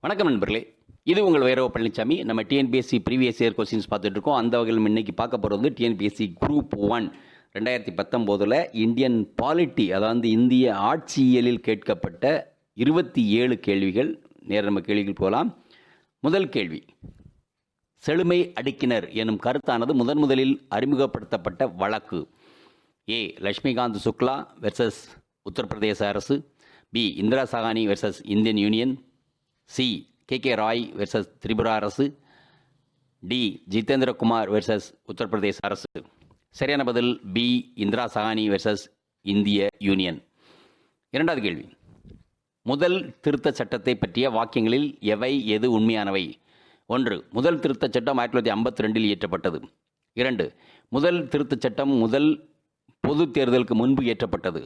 வணக்கம் நண்பர்களே, இது உங்கள் V.Palanichamy. நம்ம டிஎன்பிஎஸ்சி ப்ரீவியஸ் இயர் கொஸ்டின்ஸ் பார்த்துட்டு இருக்கோம். அந்த வகையில் இன்னைக்கு பார்க்க போகிறது டிஎன்பிஎஸ்சி குரூப் 1 2019 இந்தியன் பாலிட்டி, அதாவது இந்திய ஆட்சியியலில் கேட்கப்பட்ட 27 கேள்விகள். நம்ம கேள்விகள் போகலாம். முதல் கேள்வி, செழுமை அடுக்கினர் எனும் கருத்தானது முதலில் அறிமுகப்படுத்தப்பட்ட வழக்கு. ஏ. லட்சுமிகாந்த் சுக்லா வெர்சஸ் உத்தரப்பிரதேச அரசு. B. Indira Sawhney versus Indian union. C. K Roy versus Tripura அரசு. டி. ஜிதேந்திர குமார் வெர்சஸ் உத்தரப்பிரதேச அரசு. சரியான பதில் பி. இந்திரா சாகானி வெர்சஸ் இந்திய யூனியன். இரண்டாவது கேள்வி, முதல் திருத்த சட்டத்தை பற்றிய வாக்கியங்களில் எது உண்மையானவை? 1. முதல் திருத்த சட்டம் 1952 இயற்றப்பட்டது. 2. முதல் திருத்த சட்டம் முதல் பொது தேர்தலுக்கு முன்பு இயற்றப்பட்டது.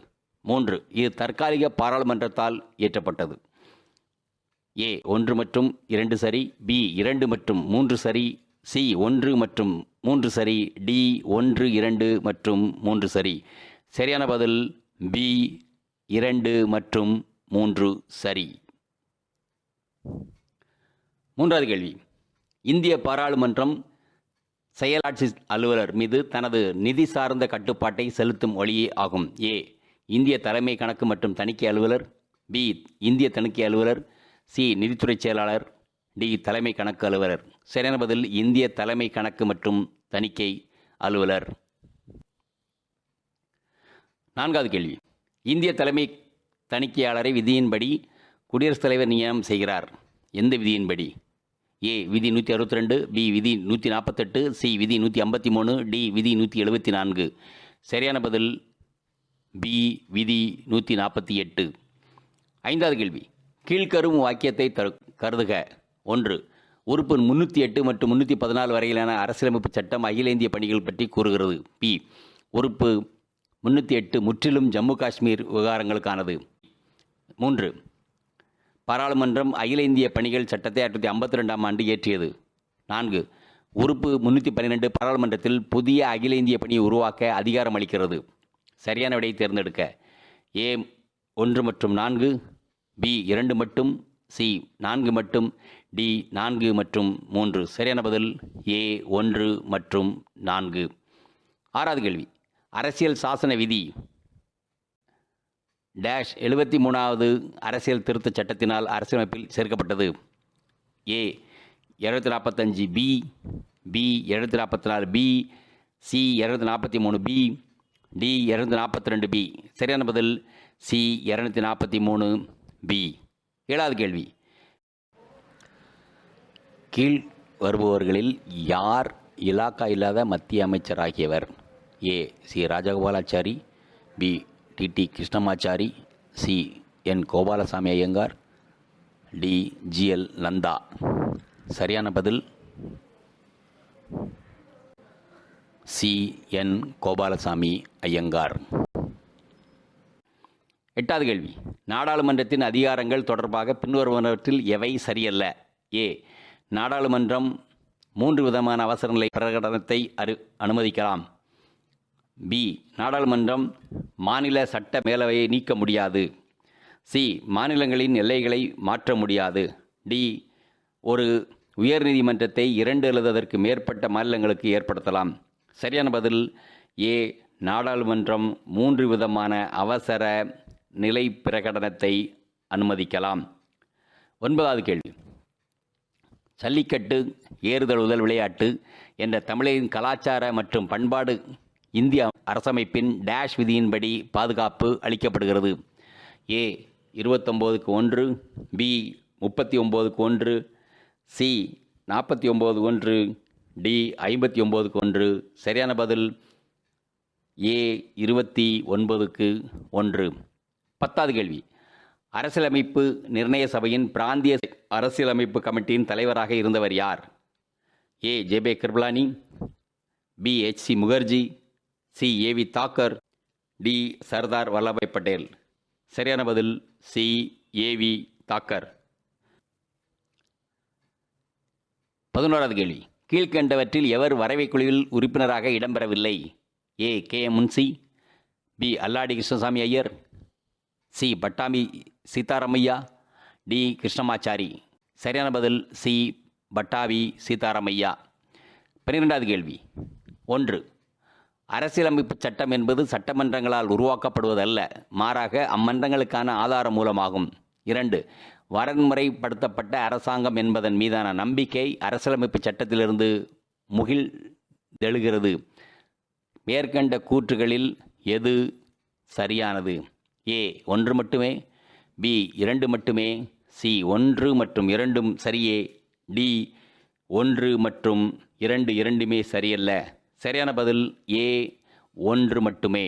3. இது தற்காலிக பாராளுமன்றத்தால் இயற்றப்பட்டது. ஏ 1 மற்றும் 2 சரி. பி 2 மற்றும் 3 சரி. சி 1 மற்றும் 3 சரி. டி 1, 2 மற்றும் 3 சரி. சரியான பதில் பி 2 மற்றும் 3 சரி. மூன்றாவது கேள்வி, இந்திய பாராளுமன்றம் செயலாட்சி அலுவலர் மீது தனது நிதி சார்ந்த கட்டுப்பாட்டை செலுத்தும் வழியே ஆகும். ஏ. இந்திய தலைமை கணக்கு மற்றும் தணிக்கை அலுவலர். பி. இந்திய தணிக்கை அலுவலர். சி. நிதித்துறை செயலாளர். டி. தலைமை கணக்கு அலுவலர். சரியான பதில் இந்திய தலைமை கணக்கு மற்றும் தணிக்கை அலுவலர். நான்காவது கேள்வி, இந்திய தலைமை தணிக்கையாளரை விதியின்படி குடியரசுத் தலைவர் நியமனம் செய்கிறார். எந்த விதியின்படி? ஏ. விதி 162. பி. விதி 148. சி. விதி 153. டி. விதி 174. சரியான பதில் பி. விதி 148. ஐந்தாவது கேள்வி, கீழ்கரும் வாக்கியத்தை கருதுக. 1. உறுப்பு 308 மற்றும் 314 வரையிலான அரசியலமைப்பு சட்டம் அகில இந்திய பணிகள் பற்றி கூறுகிறது. பி. உறுப்பு 308 முற்றிலும் ஜம்மு காஷ்மீர் விவகாரங்களுக்கானது. 3. பாராளுமன்றம் அகில இந்திய பணிகள் சட்டத்தை 1952 ஆண்டு இயற்றியது. 4. உறுப்பு 312 பாராளுமன்றத்தில் புதிய அகில இந்திய பணியை உருவாக்க அதிகாரம் அளிக்கிறது. சரியான விடையை தேர்ந்தெடுக்க. ஏ 1 மற்றும் 4. பி 2 மட்டும். சி 4 மட்டும். டி 4 மற்றும் 3. சரியான பதில் ஏ 1 மற்றும் 4. ஆறாவது கேள்வி, அரசியல் சாசன விதி டேஷ் 73வது அரசியல் திருத்த சட்டத்தினால் அரசியலமைப்பில் சேர்க்கப்பட்டது. A 245 B. B 244 B. C 243 B. D 242 B. சரியான பதில் சி 243 பி. ஏழாவது கேள்வி, கீழ் வருபவர்களில் யார் இலாக்கா இல்லாத மத்திய அமைச்சராகியவர்? A. C Rajagopalachari. B. T Krishnamachari. C N Gopalaswami Ayyangar. D GL Nanda. சரியான பதில் சி என் கோபாலசாமி ஐயங்கார். எட்டாவது கேள்வி, நாடாளுமன்றத்தின் அதிகாரங்கள் தொடர்பாக பின்வருவனவற்றில் எவை சரியல்ல? ஏ. நாடாளுமன்றம் 3 விதமான அவசர நிலை பிரகடனத்தை அனுமதிக்கலாம். பி. நாடாளுமன்றம் மாநில சட்ட மேலவையை நீக்க முடியாது. சி. மாநிலங்களின் எல்லைகளை மாற்ற முடியாது. டி. ஒரு உயர்நீதிமன்றத்தை 2 அல்லது அதற்கு மேற்பட்ட மாநிலங்களுக்கு ஏற்படுத்தலாம். சரியான பதில் ஏ. நாடாளுமன்றம் 3 விதமான அவசர நிலை பிரகடனத்தை அனுமதிக்கலாம். 9வது கேள்வி, ஜல்லிக்கட்டு ஏறுதழுவுதல் விளையாட்டு என்ற தமிழரின் கலாச்சார மற்றும் பண்பாடு இந்திய அரசமைப்பின் டேஷ் விதியின்படி பாதுகாப்பு அளிக்கப்படுகிறது. ஏ 29க்கு 1. பி 39க்கு 1. சி 49க்கு 1. டி 59க்கு 1. சரியான பதில் ஏ 29க்கு 1. 10வது கேள்வி, அரசியலமைப்பு நிர்ணய சபையின் பிராந்திய அரசியலமைப்பு கமிட்டியின் தலைவராக இருந்தவர் யார்? A. JP. Kripalani. B. H.C. Mukherjee. C. AV. Thakkar. D. Sardar Vallabhbhai Patel. சரியான பதில் சி. ஏ.வி. தாக்கர். 11வது கேள்வி, கீழ்கண்டவற்றில் எவர் வரைவைக் குழுவில் உறுப்பினராக இடம்பெறவில்லை? ஏ. கே.எம். முன்சி. பி. அல்லாடி கிருஷ்ணசாமி ஐயர். சி. பட்டாமி சீதாராமையா. டி. கிருஷ்ணமாச்சாரி. சரியான பதில் சி. பட்டாபி சீதாராமையா. 12வது கேள்வி. 1. அரசியலமைப்பு சட்டம் என்பது சட்டமன்றங்களால் உருவாக்கப்படுவதல்ல, மாறாக அம்மன்றங்களுக்கான ஆதார மூலமாகும். 2. வரன்முறைப்படுத்தப்பட்ட அரசாங்கம் என்பதன் மீதான நம்பிக்கை அரசியலமைப்பு சட்டத்திலிருந்து முகிழ்ந்தெழுகிறது. மேற்கண்ட கூற்றுகளில் எது சரியானது? ஏ 1 மட்டுமே, பி 2 மட்டுமே, சி 1 மற்றும் 2ம் சரியே, டி 1 மற்றும் 2 இரண்டுமே சரியல்ல. சரியான பதில் ஏ 1 மட்டுமே.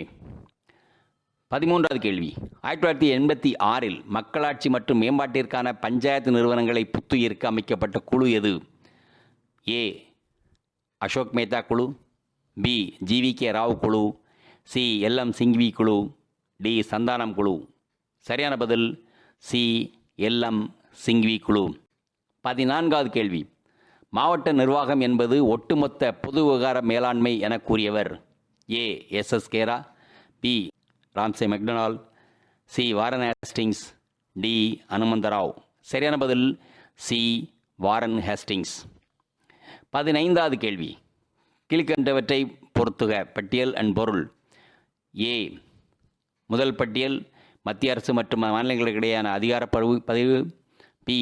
13வது கேள்வி. 1986இல் மக்களாட்சி மற்றும் மேம்பாட்டிற்கான பஞ்சாயத்து நிறுவனங்களை புத்துயிர்க்க அமைக்கப்பட்ட குழு எது? ஏ அசோக் மேத்தா குழு, பி ஜி.வி.கே. ராவ் குழு, சி எல்.எம். சிங்வி குழு, டி சந்தானம் குழு. சரியான பதில் சி எல்.எம். சிங்வி குழு. 14வது கேள்வி. மாவட்ட நிர்வாகம் என்பது ஒட்டுமொத்த பொது விவகார மேலாண்மை என கூறியவர்? A SS. Khera, B Ramsay MacDonald, C Warren Hastings, D Hanumantharao. சரியான பதில் சி வாரன் ஹேஸ்டிங்ஸ். 15வது கேள்வி. கீழ்கண்டவற்றை பொறுத்துக. பட்டியல் அண்ட் பொருள். ஏ முதல் பட்டியல் மத்திய அரசு மற்றும் மாநிலங்களுக்கிடையான அதிகார பதிவு. பி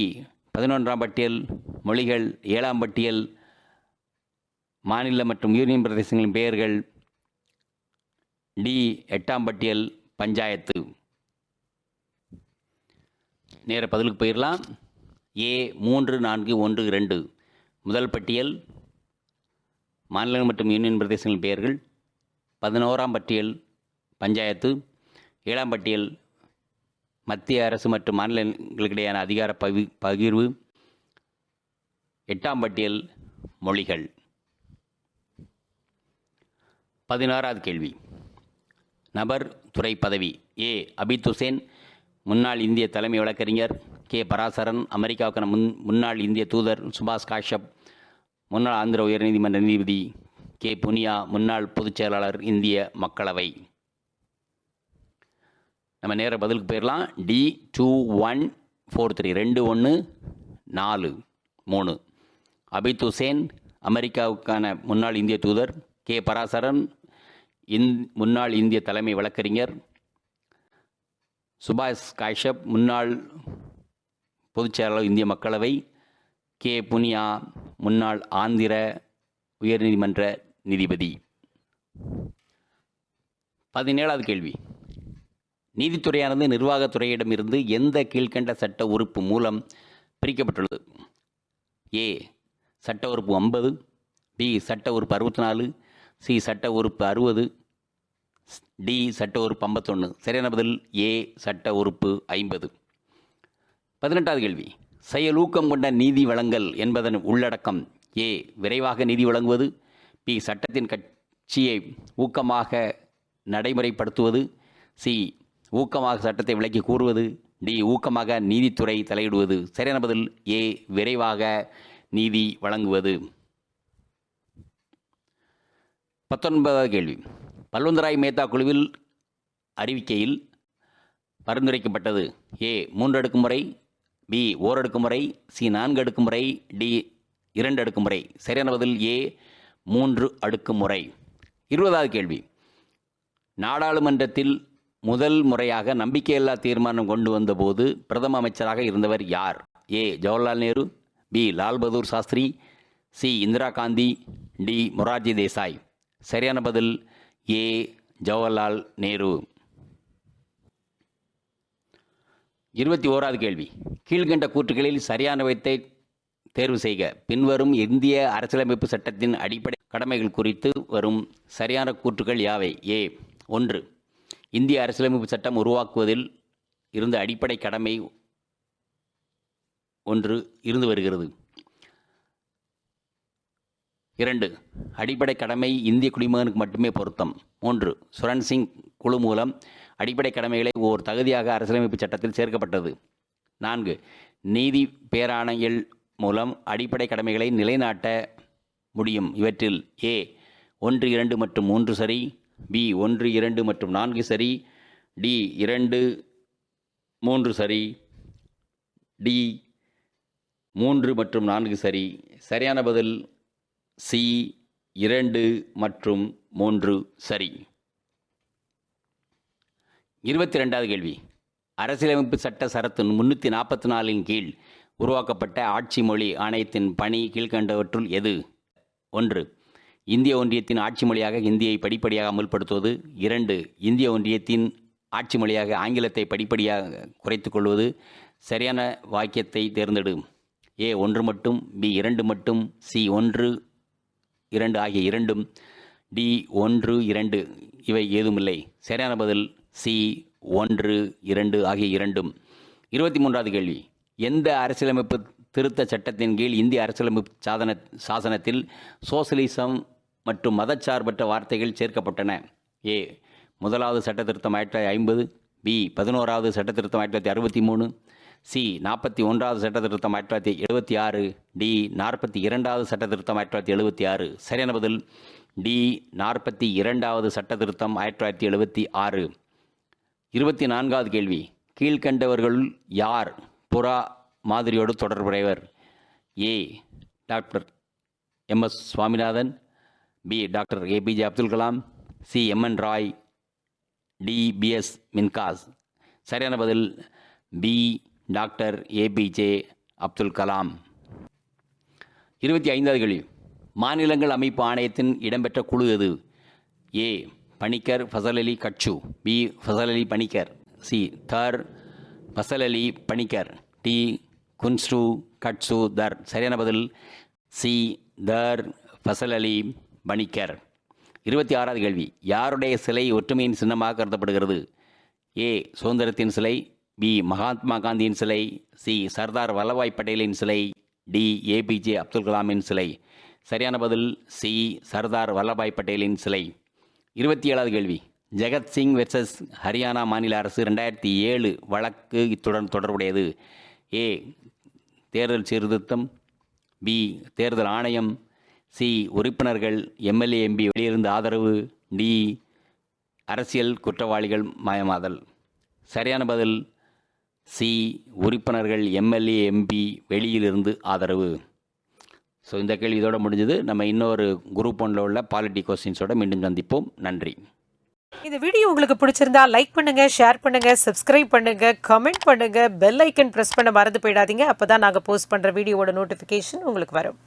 11ஆம் பட்டியல் மொழிகள். 7ஆம் பட்டியல் மாநில மற்றும் யூனியன் பிரதேசங்களின் பெயர்கள். டி 8ஆம் பட்டியல் பஞ்சாயத்து. நேர பதிலுக்கு போயிடலாம். ஏ 3, 4, 1, 2 முதல் பட்டியல் மாநிலங்கள் மற்றும் யூனியன் பிரதேசங்களின் பெயர்கள். 11ஆம் பட்டியல் பஞ்சாயத்து. 7ஆம் பட்டியல் மத்திய அரசு மற்றும் மாநிலங்களுக்கிடையான அதிகார பகிர்வு. 8ஆம் பட்டியல் மொழிகள். 16வது கேள்வி. நபர், துறை, பதவி. ஏ அபித் ஹுசேன், முன்னாள் இந்திய தலைமை வழக்கறிஞர். கே பராசரன், அமெரிக்காவுக்கான முன்னாள் இந்திய தூதர். சுபாஷ் காஷ்யப், முன்னாள் ஆந்திர உயர்நீதிமன்ற நீதிபதி. கே புனியா, முன்னாள் பொதுச் செயலாளர், இந்திய மக்களவை. நம்ம நேர பதிலுக்கு போயிடலாம். டி 2 1 4 3 2 1 4 3. அபித் ஹுசேன் அமெரிக்காவுக்கான முன்னாள் இந்திய தூதர். கே பராசரன் முன்னாள் இந்திய தலைமை வழக்கறிஞர். சுபாஷ் காஷ்யப் முன்னாள் பொதுச் செயலாளர், இந்திய மக்களவை. கே புனியா முன்னாள் ஆந்திர உயர்நீதிமன்ற நீதிபதி. 17வது கேள்வி. நீதித்துறையானது நிர்வாகத்துறையிடமிருந்து எந்த கீழ்கண்ட சட்ட உறுப்பு மூலம் பிரிக்கப்பட்டுள்ளது? ஏ சட்ட உறுப்பு 50, பி சட்ட உறுப்பு 64, சி சட்ட உறுப்பு 60, டி சட்ட உறுப்பு 51. சரியான பதில் ஏ சட்ட உறுப்பு 50. 18வது கேள்வி. செயலூக்கம் கொண்ட நீதி வழங்கல் என்பதன் உள்ளடக்கம். ஏ விரைவாக நீதி வழங்குவது, பி சட்டத்தின் கட்சியை ஊக்கமாக நடைமுறைப்படுத்துவது, சி ஊக்கமாக சட்டத்தை விளக்கி கூறுவது, டி ஊக்கமாக நீதித்துறை தலையிடுவது. சரியான பதில் ஏ விரைவாக நீதி வழங்குவது. 19வது கேள்வி. பல்வந்தராய் மேத்தா குழுவில் அறிவிக்கையில் பரிந்துரைக்கப்பட்டது. ஏ 3 அடுக்குமுறை, பி 1 அடுக்குமுறை, சி 4 அடுக்குமுறை, டி 2 அடுக்குமுறை. சரியான பதில் ஏ 3 அடுக்குமுறை. 20வது கேள்வி. நாடாளுமன்றத்தில் முதல் முறையாக நம்பிக்கையில்லா தீர்மானம் கொண்டு வந்தபோது பிரதம அமைச்சராக இருந்தவர் யார்? A Jawaharlal Nehru, B Lal Bahadur Shastri, C Indira Gandhi, D Morarji Desai. சரியான பதில் ஏ ஜவஹர்லால் நேரு. 21வது கேள்வி. கீழ்கண்ட கூற்றுகளில் சரியானவற்றை தேர்வு செய்க. பின்வரும் இந்திய அரசியலமைப்பு சட்டத்தின் அடிப்படை கடமைகள் குறித்து வரும் சரியான கூற்றுகள் யாவை? ஏ 1. இந்திய அரசியலமைப்பு சட்டம் உருவாக்குவதில் இருந்த அடிப்படை கடமை ஒன்று இருந்து வருகிறது. 2. அடிப்படை கடமை இந்திய குடிமகனுக்கு மட்டுமே பொருத்தம். 3. சுரன் சிங் குழு மூலம் அடிப்படை கடமைகளை ஓர் தகுதியாக அரசியலமைப்பு சட்டத்தில் சேர்க்கப்பட்டது. 4. நீதி பேராணைகள் மூலம் அடிப்படை கடமைகளை நிலைநாட்ட முடியும். இவற்றில் ஏ 1, 2 மற்றும் 3 சரி, பி 1, 2 மற்றும் 4 சரி, டி 2, 3 சரி, டி 3 மற்றும் 4 சரி. சரியான பதில் சி 2 மற்றும் 3 சரி. 22வது கேள்வி. அரசியலமைப்பு சட்ட சரத்து 344 கீழ் உருவாக்கப்பட்ட ஆட்சி மொழி ஆணையத்தின் பணி கீழ்கண்டவற்றுள் எது? 1. இந்திய ஒன்றியத்தின் ஆட்சி மொழியாக ஹிந்தியை படிப்படியாக அமுல்படுத்துவது. 2. இந்திய ஒன்றியத்தின் ஆட்சி மொழியாக ஆங்கிலத்தை படிப்படியாக குறைத்துக் கொள்வது. சரியான வாக்கியத்தை தேர்ந்தெடு. ஏ 1 மட்டும், பி 2 மட்டும், சி 1 2 ஆகிய இரண்டும், டி 1 2 இவை ஏதுமில்லை. சரியான பதில் சி 1 2 ஆகிய இரண்டும். 23வது கேள்வி. எந்த அரசியலமைப்பு திருத்த சட்டத்தின் கீழ் இந்திய அரசியலமைப்பு சாசனத்தில் சோசலிசம் மற்றும் மதச்சார்பற்ற வார்த்தைகள் சேர்க்கப்பட்டன? ஏ முதலாவது சட்ட திருத்தம் 1950, பி 11வது சட்ட திருத்தம் 1963, சி 41வது சட்ட திருத்தம் 1976, டி 42வது சட்ட திருத்தம் 1976. சரியான பதில் டி 42வது சட்ட திருத்தம் 1976. 24வது கேள்வி. கீழ்கண்டவர்களுள் யார் புறா மாதிரியோடு தொடர்புடையவர்? A doctor MS. Swaminathan, B doctor APJ Abdul Kalam, C MN. Roy, D PS. Minhas. சரியான பதில் B doctor APJ Abdul Kalam. 25வது கேள்வி. மாநிலங்கள் அமைப்பு ஆணையத்தின் இடம்பெற்ற குழு எது? A Panikkar Fazal Ali Katju, B Fazal Ali Panikkar, C Dhar Fazal Ali Panikkar, D Kunzru Katju Dhar. சரியான பதில் சி தர் ஃபசல் அலி பணிக்கர். 26வது கேள்வி. யாருடைய சிலை ஒற்றுமையின் சின்னமாக கருதப்படுகிறது? ஏ சுதந்திரத்தின் சிலை, பி மகாத்மா காந்தியின் சிலை, சி சர்தார் வல்லபாய் பட்டேலின் சிலை, டி ஏபிஜே அப்துல் கலாமின் சிலை. சரியான பதில் சி சர்தார் வல்லபாய் பட்டேலின் சிலை. 27வது கேள்வி. ஜெகத்சிங் வெர்சஸ் ஹரியானா மாநில அரசு 2007 வழக்கு இத்துடன் தொடர்புடையது. ஏ தேர்தல் சீர்திருத்தம், பி தேர்தல் ஆணையம், சி உறுப்பினர்கள் எம்எல்ஏ எம்பி வெளியிருந்து ஆதரவு, டி அரசியல் குற்றவாளிகள் மாயமாதல். சரியான பதில் சி உறுப்பினர்கள் எம்எல்ஏ எம்பி வெளியிலிருந்து ஆதரவு. ஸோ இந்த கேள்வி இதோட முடிஞ்சது. நம்ம இன்னொரு குரூப் 1ல் உள்ள பாலிட்டி கொஸ்டின்ஸோட மீண்டும் சந்திப்போம். நன்றி. இந்த வீடியோ உங்களுக்கு பிடிச்சிருந்தா லைக் பண்ணுங்க, ஷேர் பண்ணுங்க, சப்ஸ்கிரைப் பண்ணுங்க, கமெண்ட் பண்ணுங்க, பெல் ஐக்கன் பிரஸ் பண்ண மறந்து போயிடாதீங்க. அப்பதான் நாங்கள் போஸ்ட் பண்ற வீடியோவோட நோட்டிஃபிகேஷன் உங்களுக்கு வரும்.